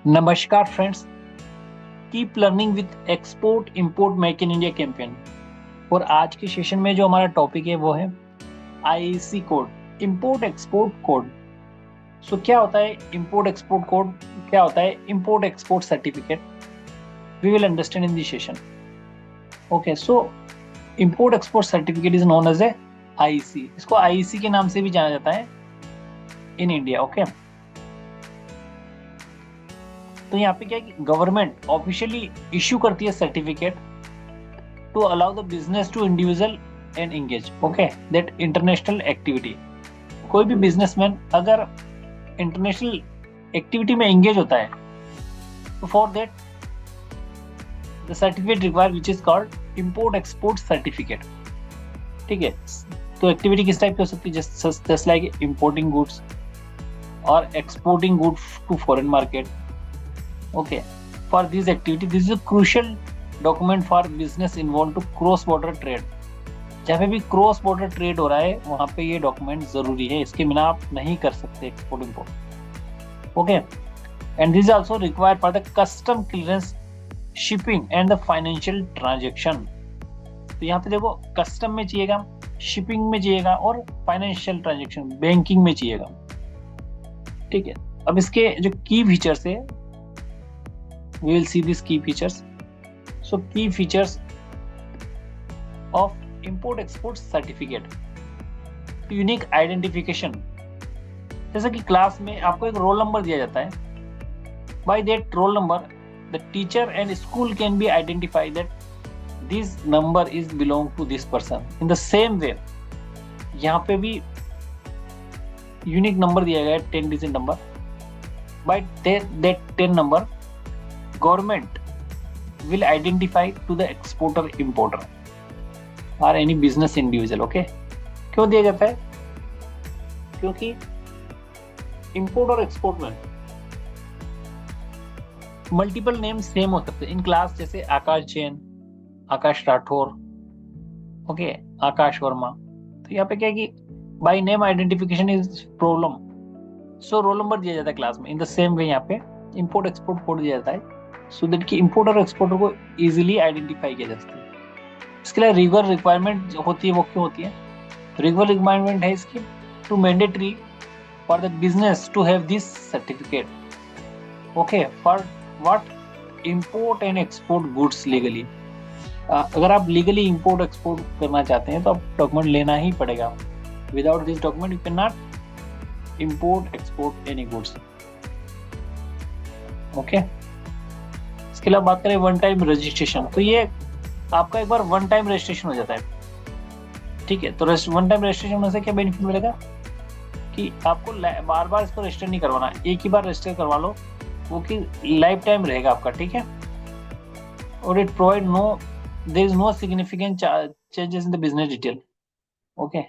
नमस्कार friends, keep learning with export import make in India campaign. और आज के सेशन में जो हमारा टॉपिक है वो है IEC code, import export code. So क्या होता है इंपोर्ट एक्सपोर्ट कोड, क्या होता है import export certificate, we will understand in this session. Okay, so import export certificate is known as a IEC. इसको आईईसी के नाम से भी जाना जाता है इन इंडिया। ओके, तो यहाँ पे क्या है कि गवर्नमेंट ऑफिशियली इश्यू करती है certificate to allow the business to individual and engage. Okay, that international activity. कोई भी बिजनेसमैन अगर इंटरनेशनल एक्टिविटी में एंगेज होता है तो for that the certificate require which is called import export certificate. ठीक है, तो एक्टिविटी किस टाइप की हो सकती है? जस्ट लाइक इंपोर्टिंग गुड्स और exporting goods to foreign market. Okay, for this activity this is a crucial document for business involve to cross border trade. जहाँ पे भी क्रॉस बॉर्डर ट्रेड हो रहा है वहां पे ये डॉक्यूमेंट जरूरी है, इसके बिना आप नहीं कर सकते export import. Okay, and this also required for the custom clearance, shipping and the financial transaction. तो यहाँ पे देखो, कस्टम में चाहिएगा, शिपिंग में चाहिएगा और फाइनेंशियल ट्रांजेक्शन बैंकिंग में चाहिएगा। ठीक है, अब इसके जो की फीचर्स है, we will see these key features. So key features of import export certificate, unique identification। जैसे कि क्लास में आपको एक रोल नंबर दिया जाता है। by that roll number the teacher and school can be identified that this number is belong to this person। in the same way यहाँ पे भी यूनिक नंबर दिया गया है, 10 digit number. by that 10 number government will identify to the exporter importer or any business individual। Okay, क्यों दिया जाता है? क्योंकि इंपोर्ट और एक्सपोर्ट में मल्टीपल नेम सेम हो सकते हैं इन क्लास, जैसे आकाश जैन, आकाश राठौर, ओके, आकाश वर्मा। तो यहाँ पे क्या है कि by name identification is problem, so roll number दिया जाता है क्लास में। इन द सेम वे यहाँ पे इंपोर्ट एक्सपोर्ट कोड दिया जाता है सो दैट कि इंपोर्टर और एक्सपोर्टर को इजीली आइडेंटिफाई किया जा सके। इसके लिए रिगुलर रिक्वायरमेंट जो होती है वो क्यों होती है? रिगुलर रिक्वायरमेंट है इसकी to mandatory for the business to have this certificate. Okay, for what? Import and export goods legally. अगर आप लीगली इंपोर्ट एक्सपोर्ट करना चाहते हैं तो आप डॉक्यूमेंट लेना ही पड़ेगा। Without this document you can not import export any goods. Okay, इसके अलावा बात करें वन टाइम रजिस्ट्रेशन, तो ये आपका एक बार वन टाइम रजिस्ट्रेशन हो जाता है। ठीक है, तो वन टाइम रजिस्ट्रेशन होने से क्या बेनिफिट मिलेगा कि आपको बार बार इसको रजिस्टर नहीं करवाना, एक ही बार रजिस्टर करवा लो, वो कि लाइफ टाइम रहेगा आपका। ठीक है, और it provide no, there is no significant changes in the business detail. Okay,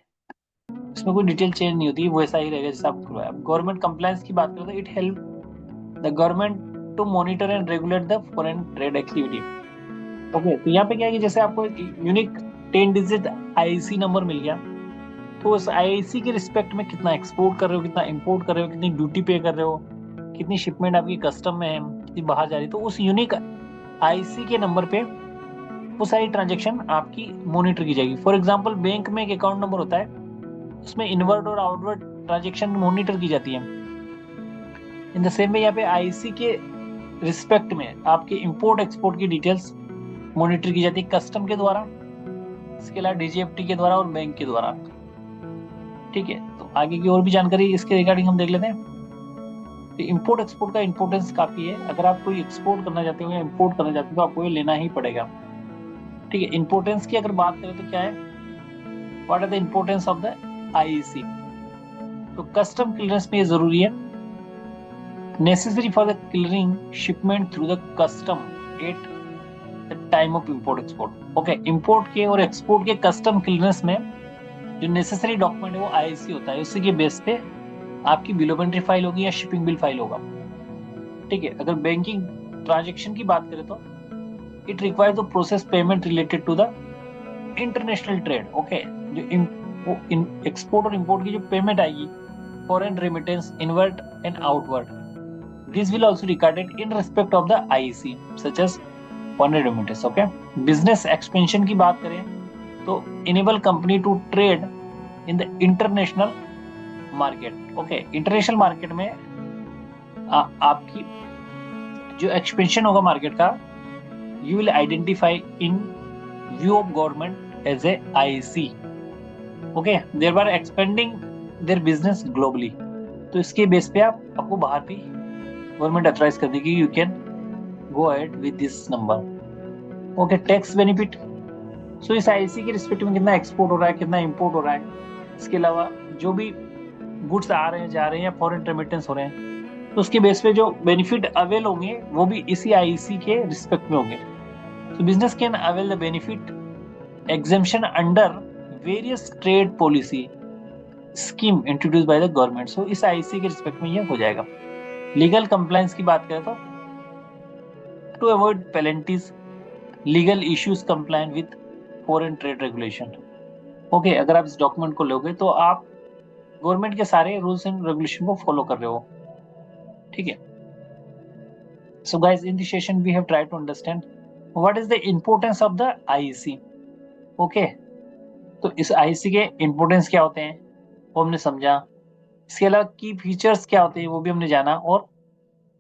इसमें कोई डिटेल चेंज नहीं होती, वैसा ही रहेगा जैसा आप करवाया। गवर्नमेंट कंप्लायंस की बात करें तो it help the government to monitor and regulate the foreign trade activity. Okay, तो यहाँ पे क्या है कि जैसे आपको यूनिक 10 डिजिट आईसी नंबर मिल गया, तो उस आईसी के रिस्पेक्ट में कितना एक्सपोर्ट कर रहे हो, कितना इंपोर्ट कर रहे हो, कितनी ड्यूटी पे कर रहे हो, कितनी शिपमेंट आपकी कस्टम में है, कितनी बाहर जा रही है, तो उस यूनिक आईसी के नंबर पे वो सारी ट्रांजेक्शन आपकी मॉनिटर की जाएगी। फॉर एग्जाम्पल, बैंक में एक अकाउंट नंबर होता है, उसमें इनवर्ड और आउटवर्ड ट्रांजेक्शन मॉनिटर की जाती है। इन द सेम वे यहाँ पे आईसी के रिस्पेक्ट में आपके इंपोर्ट एक्सपोर्ट की डिटेल्स मॉनिटर की जाती है कस्टम के द्वारा, इसके अलावा डीजीएफटी के द्वारा और बैंक के द्वारा। ठीक है, तो आगे की और भी जानकारी इसके रिगार्डिंग हम देख लेते हैं। तो इंपोर्ट एक्सपोर्ट का इंपोर्टेंस काफी है। अगर आप कोई एक्सपोर्ट करना चाहते हो या इंपोर्ट करना चाहते हो तो आपको ये लेना ही पड़ेगा। ठीक है, इंपोर्टेंस की अगर बात करें तो क्या है, what are the importance of the IEC? तो कस्टम क्लियरेंस में ये जरूरी है, necessary for the clearing shipment through the custom at time of import export. Okay, import के और एक्सपोर्ट के कस्टम क्लियरेंस में जो नेसेसरी डॉक्यूमेंट है वो आईसी होता है, उसी के बेस पे आपकी बिल ऑफ एंट्री फाइल होगी या शिपिंग बिल फाइल होगा। ठीक है, अगर बैंकिंग ट्रांजेक्शन की बात करें तो it requires the process payment related to the international trade. Okay, जो एक्सपोर्ट और इंपोर्ट की जो पेमेंट आएगी, foreign remittance inward and outward, This will also recorded in respect of the IEC such as foreign remittance. Okay, business expansion की बात करें तो enable company to trade in the international market. Okay, international market में आपकी जो expansion होगा market का, you will identify in view of government as a IEC. Okay, they were expanding their business globally. तो इसके बेस पे आपको बाहर भी गवर्नमेंट अथराइज कर देगी, you can go ahead with this number. Okay, tax benefit. So इस IC के रिस्पेक्ट में कितना एक्सपोर्ट हो रहा है, कितना इंपोर्ट हो रहा है, इसके अलावा जो भी गुड्स आ रहे हैं जा रहे हैं या फॉरेन रेमिटेंस हो रहे हैं, तो उसके बेस पे जो बेनिफिट अवेल होंगे वो भी इसी आईसी के रिस्पेक्ट में होंगे. So business can avail the benefit exemption under various trade policy scheme introduce by the government. So इस आईसी के रिस्पेक्ट में ये हो जाएगा. लीगल कंप्लायंस की बात करें तो to avoid penalties, legal issues compliant with foreign trade regulation. Okay, अगर आप इस डॉक्यूमेंट को लोगे तो आप गवर्नमेंट के सारे रूल्स एंड रेगुलेशन को फॉलो कर रहे हो. ठीक है. So guys, in this session we have tried to understand what is the importance of the IC. Okay, तो इस आईसी के इंपॉर्टेंस क्या होते हैं वो हमने समझा. इसके अलावा की फीचर्स क्या होते हैं वो भी हमने जाना और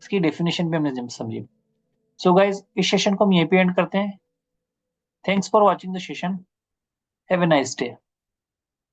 इसकी डेफिनेशन भी हमने समझी. सो गाइज, इस सेशन को हम यहीं पे एंड करते हैं. Thanks for watching the session. Have a nice day.